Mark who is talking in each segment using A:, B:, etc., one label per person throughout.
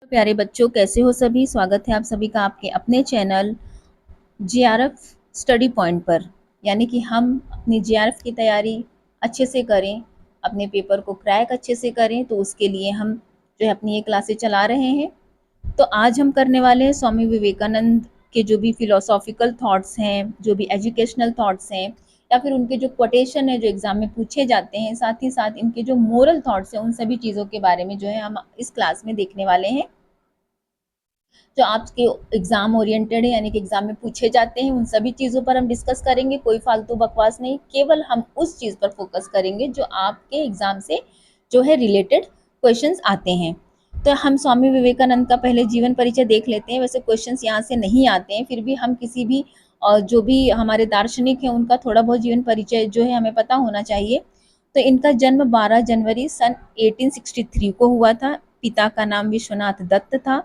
A: तो प्यारे बच्चों, कैसे हो सभी। स्वागत है आप सभी का आपके अपने चैनल जीआरएफ स्टडी पॉइंट पर। यानी कि हम अपनी जीआरएफ की तैयारी अच्छे से करें, अपने पेपर को क्रैक अच्छे से करें, तो उसके लिए हम जो है अपनी ये क्लासेस चला रहे हैं। तो आज हम करने वाले हैं स्वामी विवेकानंद के जो भी फिलोसॉफिकल थॉट्स हैं, जो भी एजुकेशनल थॉट्स हैं, या फिर उनके जो कोटेशन है जो एग्जाम में पूछे जाते हैं, साथ ही साथ इनके जो मोरल थॉट्स हैं, उन सभी चीज़ों के बारे में जो है हम इस क्लास में देखने वाले हैं। जो आपके एग्जाम ओरिएंटेड है, यानी कि एग्जाम में पूछे जाते हैं, उन सभी चीज़ों पर हम डिस्कस करेंगे। कोई फालतू बकवास नहीं, केवल हम उस चीज़ पर फोकस करेंगे जो आपके एग्जाम से जो है रिलेटेड क्वेश्चंस आते हैं। तो हम स्वामी विवेकानंद का पहले जीवन परिचय देख लेते हैं। वैसे क्वेश्चंस यहाँ से नहीं आते हैं, फिर भी हम किसी भी जो भी हमारे दार्शनिक हैं उनका थोड़ा बहुत जीवन परिचय जो है हमें पता होना चाहिए। तो इनका जन्म 12 जनवरी सन 1863 को हुआ था। पिता का नाम विश्वनाथ दत्त था,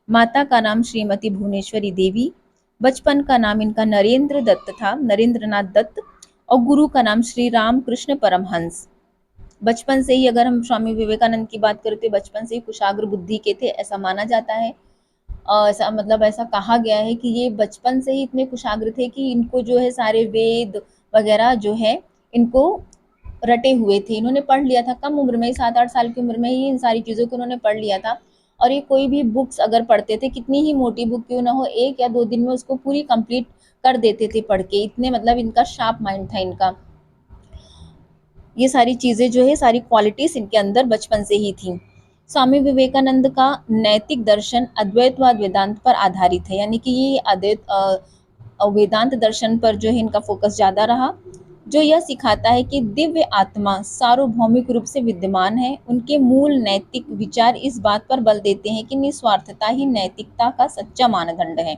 A: माता का नाम श्रीमती भुवनेश्वरी देवी। बचपन का नाम इनका नरेंद्र दत्त था, नरेंद्रनाथ दत्त। और गुरु का नाम श्री राम कृष्ण परमहंस। बचपन से ही अगर हम स्वामी विवेकानंद की बात करें तो बचपन से ही कुशाग्र बुद्धि के थे, ऐसा माना जाता है। ऐसा मतलब ऐसा कहा गया है कि ये बचपन से ही इतने कुशाग्र थे कि इनको जो है सारे वेद वगैरह जो है इनको रटे हुए थे। इन्होंने पढ़ लिया था कम उम्र में ही, 7-8 साल की उम्र में ही इन सारी चीज़ों को इन्होंने पढ़ लिया था। और ये कोई भी बुक्स अगर पढ़ते थे, कितनी ही मोटी बुक क्यों ना हो, 1 या 2 दिन में उसको पूरी कंप्लीट कर देते थे पढ़ के। इतने मतलब इनका शार्प माइंड था इनका। ये सारी चीज़ें जो है, सारी क्वालिटीज इनके अंदर बचपन से ही थी। स्वामी विवेकानंद का नैतिक दर्शन अद्वैतवाद वेदांत पर आधारित है, यानी कि ये वेदांत दर्शन पर जो है इनका फोकस ज़्यादा रहा, जो यह सिखाता है कि दिव्य आत्मा सार्वभौमिक रूप से विद्यमान है। उनके मूल नैतिक विचार इस बात पर बल देते हैं कि निस्वार्थता ही नैतिकता का सच्चा मानदंड है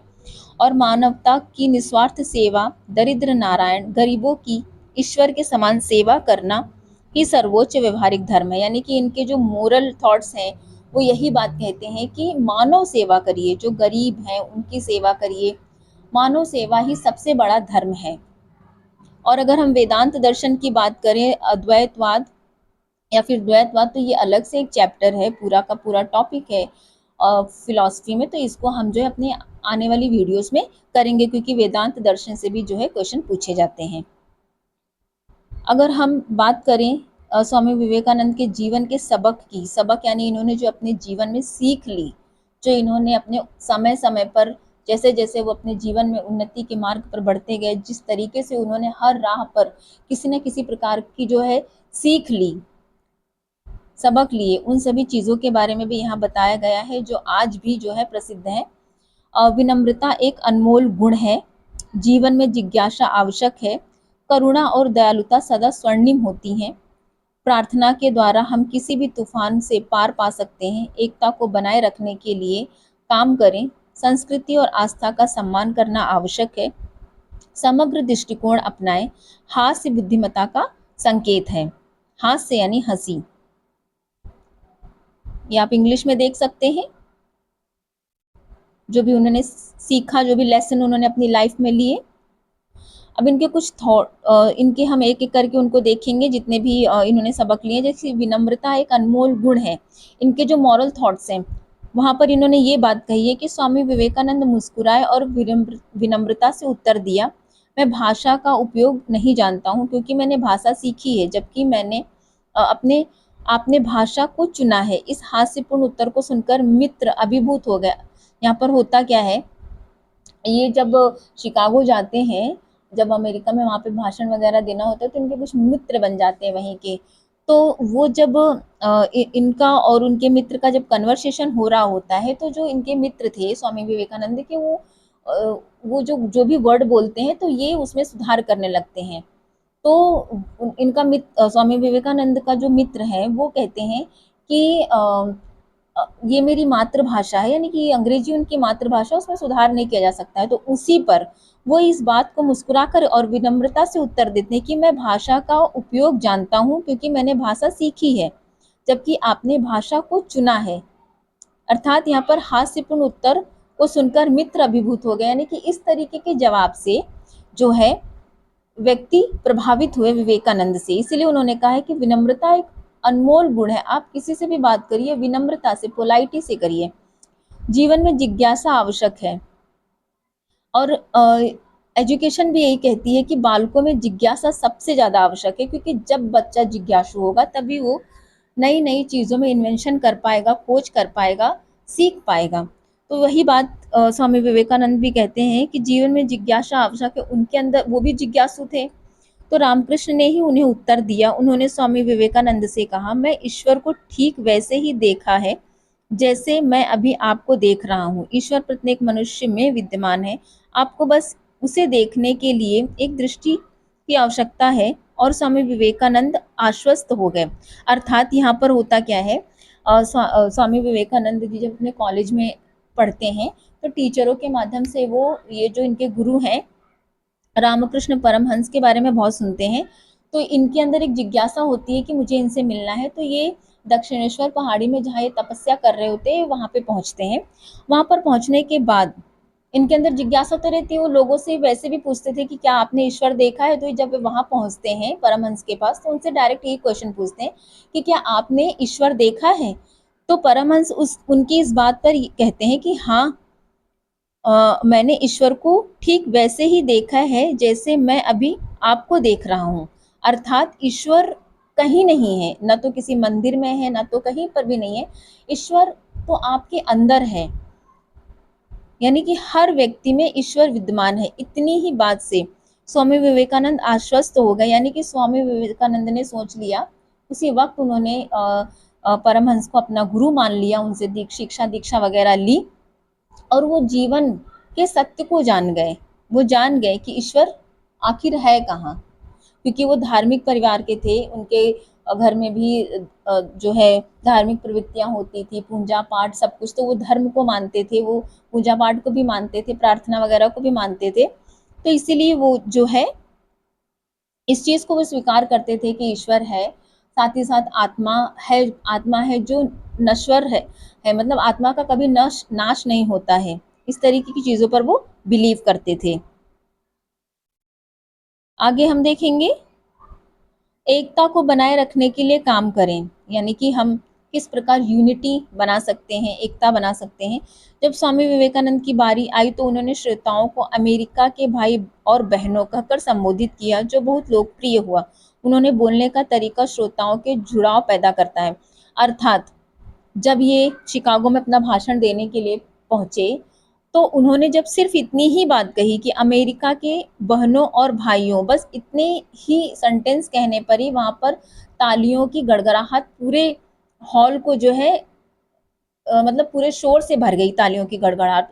A: और मानवता की निस्वार्थ सेवा, दरिद्र नारायण गरीबों की ईश्वर के समान सेवा करना ही सर्वोच्च व्यवहारिक धर्म है। यानी कि इनके जो मोरल थॉट्स हैं वो यही बात कहते हैं कि मानव सेवा करिए, जो गरीब हैं उनकी सेवा करिए। मानव सेवा ही सबसे बड़ा धर्म है। और अगर हम वेदांत दर्शन की बात करें, अद्वैतवाद या फिर द्वैतवाद, तो ये अलग से एक चैप्टर है, पूरा का पूरा टॉपिक है फिलॉसफी में। तो इसको हम जो है अपने आने वाली वीडियोस में करेंगे, क्योंकि वेदांत दर्शन से भी जो है क्वेश्चन पूछे जाते हैं। अगर हम बात करें स्वामी विवेकानंद के जीवन के सबक की, सबक यानी इन्होंने जो अपने जीवन में सीख ली, जो इन्होंने अपने समय समय पर जैसे जैसे वो अपने जीवन में उन्नति के मार्ग पर बढ़ते गए, जिस तरीके से उन्होंने हर राह पर किसी न किसी प्रकार की जो है सीख ली, सबक लिए, उन सभी चीज़ों के बारे में भी यहाँ बताया गया है, जो आज भी जो है प्रसिद्ध है। विनम्रता एक अनमोल गुण है, जीवन में जिज्ञासा आवश्यक है, करुणा और दयालुता सदा स्वर्णिम होती हैं, प्रार्थना के द्वारा हम किसी भी तूफान से पार पा सकते हैं, एकता को बनाए रखने के लिए काम करें, संस्कृति और आस्था का सम्मान करना आवश्यक है, समग्र दृष्टिकोण अपनाएं, हास्य बुद्धिमत्ता का संकेत है। हास्य यानी हंसी, ये आप इंग्लिश में देख सकते हैं। जो भी उन्होंने सीखा, जो भी लेसन उन्होंने अपनी लाइफ में लिए। अब इनके कुछ थॉट, इनके हम एक एक करके उनको देखेंगे, जितने भी इन्होंने सबक लिए। जैसे विनम्रता एक अनमोल गुण है, इनके जो मॉरल थॉट्स हैं वहाँ पर इन्होंने ये बात कही है कि स्वामी विवेकानंद मुस्कुराए और विनम्रता से उत्तर दिया, मैं भाषा का उपयोग नहीं जानता हूँ क्योंकि मैंने भाषा सीखी है, जबकि मैंने अपने आपने भाषा को चुना है। इस हास्यपूर्ण उत्तर को सुनकर मित्र अभिभूत हो गया। यहाँ पर होता क्या है, ये जब शिकागो जाते हैं, जब अमेरिका में वहाँ पे भाषण वगैरह देना होता है, तो इनके कुछ मित्र बन जाते हैं वहीं के। तो वो जब इनका और उनके मित्र का जब कन्वर्सेशन हो रहा होता है, तो जो इनके मित्र थे स्वामी विवेकानंद के, वो जो जो भी वर्ड बोलते हैं तो ये उसमें सुधार करने लगते हैं। तो इनका मित्र, स्वामी विवेकानंद का जो मित्र है, वो कहते हैं कि ये मेरी मातृभाषा है, यानी कि अंग्रेजी उनकी मातृभाषा, उसमें सुधार नहीं किया जा सकता है। तो उसी पर वो इस बात को मुस्कुराकर और विनम्रता से उत्तर देते हैं कि मैं भाषा का उपयोग जानता हूँ क्योंकि मैंने भाषा सीखी है, जबकि आपने भाषा को चुना है। अर्थात यहाँ पर हास्यपूर्ण उत्तर को सुनकर मित्र अभिभूत हो गए, यानी कि इस तरीके के जवाब से जो है व्यक्ति प्रभावित हुए विवेकानंद से। इसलिए उन्होंने कहा है कि विनम्रता एक अनमोल गुण है, आप किसी से भी बात करिए विनम्रता से, पोलाइटी से करिए। जीवन में जिज्ञासा आवश्यक है। और एजुकेशन भी यही कहती है कि बालकों में जिज्ञासा सबसे ज़्यादा आवश्यक है, क्योंकि जब बच्चा जिज्ञासु होगा तभी वो नई नई चीज़ों में इन्वेंशन कर पाएगा, खोज कर पाएगा, सीख पाएगा। तो वही बात स्वामी विवेकानंद भी कहते हैं कि जीवन में जिज्ञासा आवश्यक है। उनके अंदर वो भी जिज्ञासु थे, तो रामकृष्ण ने ही उन्हें उत्तर दिया। उन्होंने स्वामी विवेकानंद से कहा, मैं ईश्वर को ठीक वैसे ही देखा है जैसे मैं अभी आपको देख रहा हूँ। ईश्वर प्रत्येक मनुष्य में विद्यमान है, आपको बस उसे देखने के लिए एक दृष्टि की आवश्यकता है। और स्वामी विवेकानंद आश्वस्त हो गए। अर्थात यहाँ पर होता क्या है, स्वामी विवेकानंद जी जब अपने कॉलेज में पढ़ते हैं तो टीचरों के माध्यम से वो ये जो इनके गुरु हैं रामकृष्ण परमहंस के बारे में बहुत सुनते हैं। तो इनके अंदर एक जिज्ञासा होती है कि मुझे इनसे मिलना है। तो ये दक्षिणेश्वर पहाड़ी में जहाँ ये तपस्या कर रहे होते हैं वहाँ पे पहुँचते हैं। वहाँ पर पहुँचने के बाद इनके अंदर जिज्ञासा तो रहती है, वो लोगों से वैसे भी पूछते थे कि क्या आपने ईश्वर देखा है। तो जब वे वहाँ पहुँचते हैं परमहंस के पास तो उनसे डायरेक्ट यही क्वेश्चन पूछते हैं कि क्या आपने ईश्वर देखा है। तो परमहंस उनकी इस बात पर कहते हैं कि हाँ, मैंने ईश्वर को ठीक वैसे ही देखा है जैसे मैं अभी आपको देख रहा हूँ। अर्थात ईश्वर कहीं नहीं है, न तो किसी मंदिर में है, न तो कहीं पर भी नहीं है। ईश्वर तो आपके अंदर है, यानी कि हर व्यक्ति में ईश्वर विद्यमान है। इतनी ही बात से स्वामी विवेकानंद आश्वस्त हो गए, यानी कि स्वामी विवेकानंद ने सोच लिया। उसी वक्त उन्होंने परमहंस को अपना गुरु मान लिया, उनसे शिक्षा दीक्षा वगैरह ली और वो जीवन के सत्य को जान गए। वो जान गए कि ईश्वर आखिर है कहाँ, क्योंकि वो धार्मिक परिवार के थे। उनके घर में भी जो है धार्मिक प्रवृत्तियां होती थी, पूजा पाठ सब कुछ। तो वो धर्म को मानते थे, वो पूजा पाठ को भी मानते थे, प्रार्थना वगैरह को भी मानते थे। तो इसीलिए वो जो है इस चीज को वो स्वीकार करते थे कि ईश्वर है। साथ ही साथ आत्मा है, आत्मा है जो नश्वर है मतलब आत्मा का कभी नाश नहीं होता है। इस तरीके की चीजों पर वो बिलीव करते थे। आगे हम देखेंगे, एकता को बनाए रखने के लिए काम करें, यानी कि हम किस प्रकार यूनिटी बना सकते हैं, एकता बना सकते हैं। जब स्वामी विवेकानंद की बारी आई तो उन्होंने श्रोताओं को अमेरिका के भाई और बहनों कहकर संबोधित किया, जो बहुत लोकप्रिय हुआ। उन्होंने बोलने का तरीका श्रोताओं के जुड़ाव पैदा करता है। अर्थात जब ये शिकागो में अपना भाषण देने के लिए पहुंचे तो उन्होंने जब सिर्फ इतनी ही बात कही कि अमेरिका के बहनों और भाइयों, बस इतने ही सेंटेंस कहने पर ही वहां पर तालियों की गड़गड़ाहट पूरे हॉल को जो है मतलब पूरे शोर से भर गई तालियों की गड़गड़ाहट।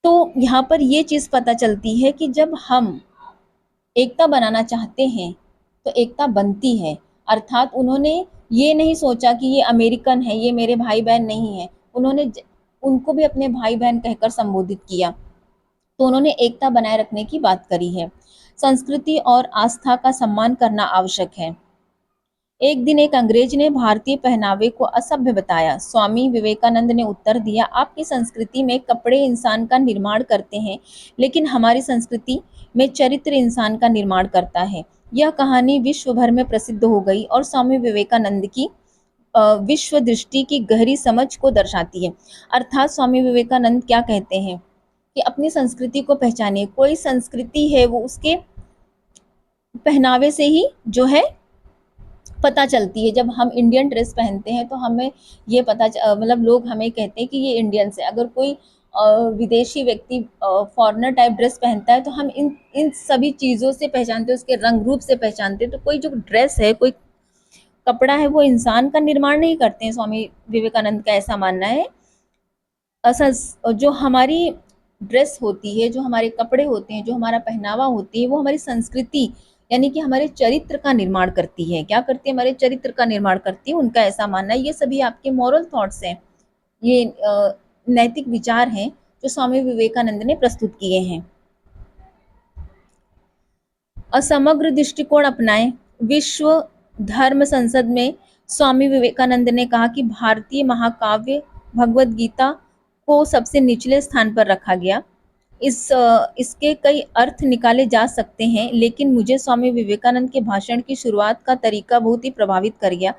A: तो यहाँ पर ये चीज पता चलती है कि जब हम एकता बनाना चाहते हैं तो एकता बनती है। अर्थात उन्होंने ये नहीं सोचा कि ये अमेरिकन है, ये मेरे भाई बहन नहीं है। उन्होंने उनको भी अपने भाई बहन कहकर संबोधित किया। तो उन्होंने एकता बनाए रखने की बात करी है। संस्कृति और आस्था का सम्मान करना आवश्यक है। एक दिन एक अंग्रेज ने भारतीय पहनावे को असभ्य बताया। स्वामी विवेकानंद ने उत्तर दिया, आपकी संस्कृति में कपड़े इंसान का निर्माण करते हैं, लेकिन हमारी संस्कृति में चरित्र इंसान का निर्माण करता है। यह कहानी विश्व भर में प्रसिद्ध हो गई और स्वामी विवेकानंद की विश्व दृष्टि की गहरी समझ को दर्शाती है। अर्थात स्वामी विवेकानंद क्या कहते हैं कि अपनी संस्कृति को पहचानिए। कोई संस्कृति है वो उसके पहनावे से ही जो है पता चलती है। जब हम इंडियन ड्रेस पहनते हैं तो हमें ये मतलब लोग हमें कहते हैं कि ये इंडियंस है। अगर कोई विदेशी व्यक्ति फॉरेनर टाइप ड्रेस पहनता है तो हम इन इन सभी चीज़ों से पहचानते हैं, उसके रंग रूप से पहचानते हैं। तो कोई जो ड्रेस है, कोई कपड़ा है, वो इंसान का निर्माण नहीं करते हैं। स्वामी विवेकानंद का ऐसा मानना है। असल जो हमारी ड्रेस होती है, जो हमारे कपड़े होते हैं, जो हमारा पहनावा होती है, वो हमारी संस्कृति यानी कि हमारे चरित्र का निर्माण करती है। क्या करती है? हमारे चरित्र का निर्माण करती है। उनका ऐसा मानना है। ये सभी आपके मॉरल थॉट्स हैं, ये नैतिक विचार हैं जो स्वामी विवेकानंद ने प्रस्तुत किए हैं। असमग्र दृष्टिकोण अपनाएं। विश्व धर्म संसद में स्वामी विवेकानंद ने कहा कि भारतीय महाकाव्य भगवत गीता को सबसे निचले स्थान पर रखा गया। इसके कई अर्थ निकाले जा सकते हैं, लेकिन मुझे स्वामी विवेकानंद के भाषण की शुरुआत का तरीका बहुत ही प्रभावित कर गया।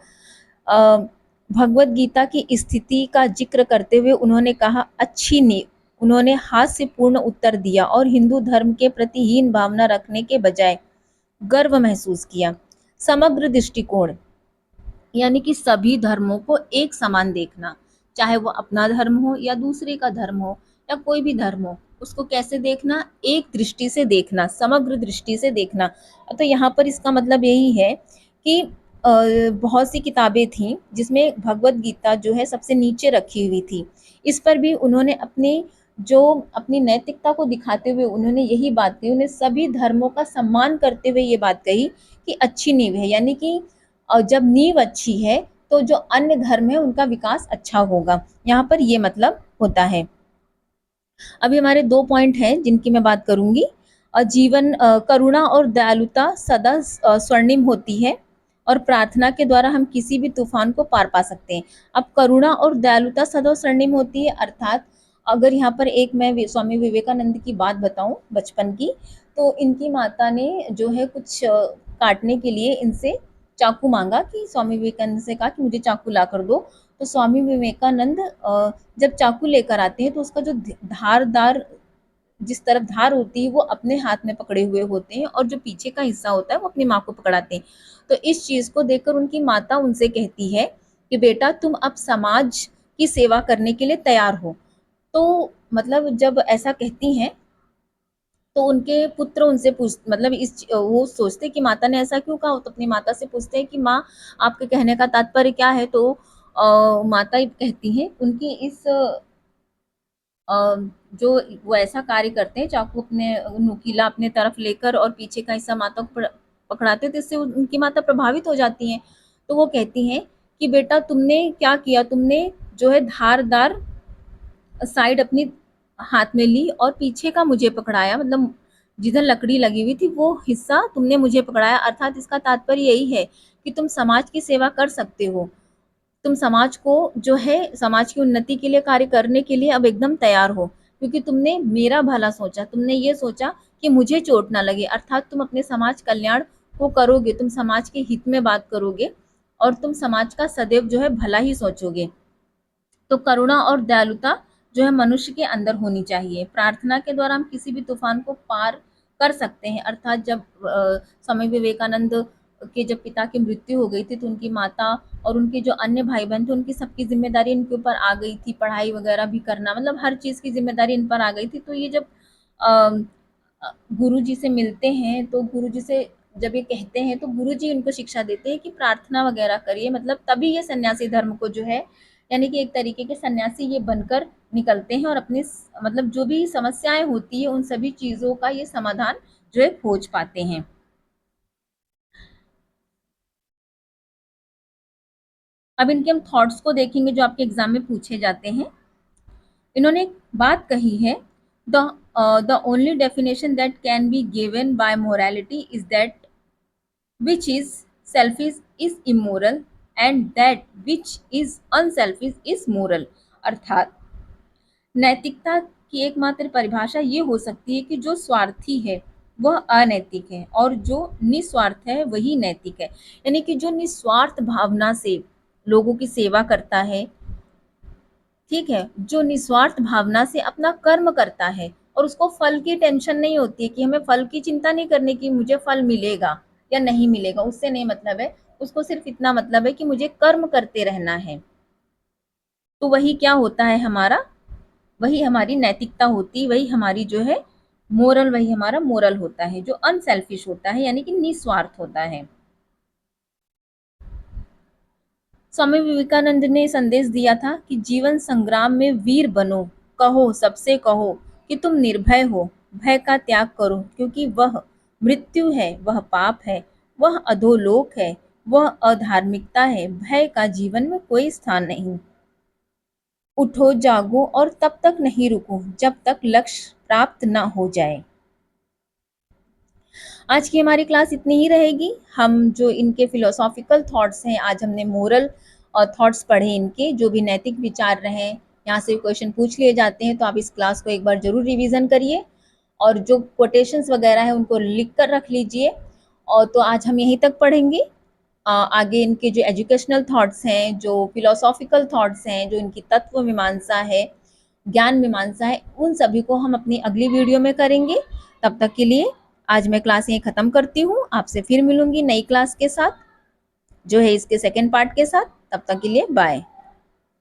A: भगवत गीता की स्थिति का जिक्र करते हुए उन्होंने कहा, अच्छी नींव। उन्होंने हास्यपूर्ण उत्तर दिया और हिंदू धर्म के प्रति हीन भावना रखने के बजाय गर्व महसूस किया। समग्र दृष्टिकोण यानी कि सभी धर्मों को एक समान देखना, चाहे वो अपना धर्म हो या दूसरे का धर्म हो या कोई भी धर्म हो, उसको कैसे देखना, एक दृष्टि से देखना, समग्र दृष्टि से देखना। तो यहाँ पर इसका मतलब यही है कि बहुत सी किताबें थीं जिसमें भगवत गीता जो है सबसे नीचे रखी हुई थी। इस पर भी उन्होंने अपनी नैतिकता को दिखाते हुए उन्होंने यही बात कही, उन्हें सभी धर्मों का सम्मान करते हुए ये बात कही कि अच्छी नींव है, यानी कि जब नींव अच्छी है तो जो अन्य धर्म है उनका विकास अच्छा होगा। यहाँ पर ये मतलब होता है। अभी हमारे 2 पॉइंट हैं जिनकी मैं बात करूंगी। करुणा और दयालुता सदा स्वर्णिम होती है और प्रार्थना के द्वारा हम किसी भी तूफान को पार पा सकते हैं। अब करुणा और दयालुता सदा स्वर्णिम होती है, अर्थात अगर यहाँ पर एक मैं स्वामी विवेकानंद की बात बताऊं बचपन की, तो इनकी माता ने जो है कुछ काटने के लिए इनसे चाकू मांगा, कि स्वामी विवेकानंद से कहा कि मुझे चाकू ला कर दो। तो स्वामी विवेकानंद जब चाकू लेकर आते हैं तो उसका जो धारदार जिस तरफ धार होती है वो अपने हाथ में पकड़े हुए होते हैं और जो पीछे का हिस्सा होता है वो अपनी माँ को पकड़ाते हैं। तो इस चीज को देखकर उनकी माता उनसे कहती है कि बेटा तुम अब समाज की सेवा करने के लिए तैयार हो। तो मतलब जब ऐसा कहती हैं तो उनके पुत्र उनसे पूछ मतलब इस वो सोचते कि माता ने ऐसा क्यों कहा, तो अपनी माता से पूछते हैं कि माँ आपके कहने का तात्पर्य क्या है। तो माता कहती हैं उनकी इस जो वो ऐसा कार्य करते हैं, चाकू अपने नुकीला अपने तरफ लेकर और पीछे का हिस्सा माता को पकड़ाते हैं, तो इससे उनकी माता प्रभावित हो जाती हैं। तो वो कहती हैं कि बेटा तुमने क्या किया, तुमने जो है धारदार साइड अपनी हाथ में ली और पीछे का मुझे पकड़ाया, मतलब जिधर लकड़ी लगी हुई थी वो हिस्सा तुमने मुझे पकड़ाया। अर्थात इसका तात्पर्य यही है कि तुम समाज की सेवा कर सकते हो, तुम समाज को जो है समाज की उन्नति के लिए कार्य करने के लिए अब एकदम तैयार हो, क्योंकि तुमने मेरा भला सोचा, तुमने ये सोचा कि मुझे चोट ना लगे, अर्थात तुम अपने समाज कल्याण को करोगे, तुम समाज के हित में बात करोगे और तुम समाज का सदैव जो है भला ही सोचोगे। तो करुणा और दयालुता जो है मनुष्य के अंदर होनी चाहिए। प्रार्थना के द्वारा हम किसी भी तूफान को पार कर सकते हैं। अर्थात जब स्वामी विवेकानंद के जब पिता की मृत्यु हो गई थी तो उनकी माता और उनके जो अन्य भाई बहन थे उनकी सबकी जिम्मेदारी इनके ऊपर आ गई थी, पढ़ाई वगैरह भी करना, मतलब हर चीज़ की जिम्मेदारी इन पर आ गई थी। तो ये जब गुरु जी से मिलते हैं तो गुरु जी से जब ये कहते हैं तो गुरु जी उनको शिक्षा देते हैं कि प्रार्थना वगैरह करिए, मतलब तभी ये सन्यासी धर्म को जो है यानी कि एक तरीके के सन्यासी ये बनकर निकलते हैं और अपनी मतलब जो भी समस्याएं होती है उन सभी चीज़ों का ये समाधान जो है खोज पाते हैं। अब इनके हम थॉट्स को देखेंगे जो आपके एग्जाम में पूछे जाते हैं। इन्होंने एक बात कही है, the the only definition that can be given by morality is that which is selfish is immoral and that which is unselfish is moral। अर्थात नैतिकता की एकमात्र परिभाषा ये हो सकती है कि जो स्वार्थी है वह अनैतिक है और जो निस्वार्थ है वही नैतिक है। यानी कि जो निस्वार्थ भावना से लोगों की सेवा करता है, ठीक है, जो निस्वार्थ भावना से अपना कर्म करता है और उसको फल की टेंशन नहीं होती है कि हमें फल की चिंता नहीं करने की, मुझे फल मिलेगा या नहीं मिलेगा, उससे नहीं मतलब है, उसको सिर्फ इतना मतलब है कि मुझे कर्म करते रहना है। तो वही क्या होता है हमारा, वही हमारी नैतिकता होती, वही हमारी जो है मोरल, वही हमारा मोरल होता है जो अनसेल्फिश होता है यानी कि निस्वार्थ होता है। स्वामी विवेकानंद ने संदेश दिया था कि जीवन संग्राम में वीर बनो, कहो सबसे कहो कि तुम निर्भय हो, भय का त्याग करो क्योंकि वह मृत्यु है, वह पाप है, वह अधोलोक है, वह अधार्मिकता है, भय का जीवन में कोई स्थान नहीं। उठो जागो और तब तक नहीं रुको जब तक लक्ष्य प्राप्त न हो जाए। आज की हमारी क्लास इतनी ही रहेगी। हम जो इनके फिलोसॉफिकल थॉट्स हैं, आज हमने मोरल और थॉट्स पढ़े, इनके जो भी नैतिक विचार रहे, यहाँ से क्वेश्चन पूछ लिए जाते हैं, तो आप इस क्लास को एक बार जरूर रिवीजन करिए और जो कोटेशंस वगैरह है उनको लिख कर रख लीजिए। और तो आज हम यहीं तक पढ़ेंगे। आगे इनके जो एजुकेशनल थॉट्स हैं, जो फिलोसॉफिकल थॉट्स हैं, जो इनकी तत्व मीमांसा है, ज्ञान मीमांसा है, उन सभी को हम अपनी अगली वीडियो में करेंगे। तब तक के लिए आज मैं क्लास यहीं ख़त्म करती हूँ। आपसे फिर मिलूंगी नई क्लास के साथ, जो है इसके सेकेंड पार्ट के साथ। तब तक के लिए बाय।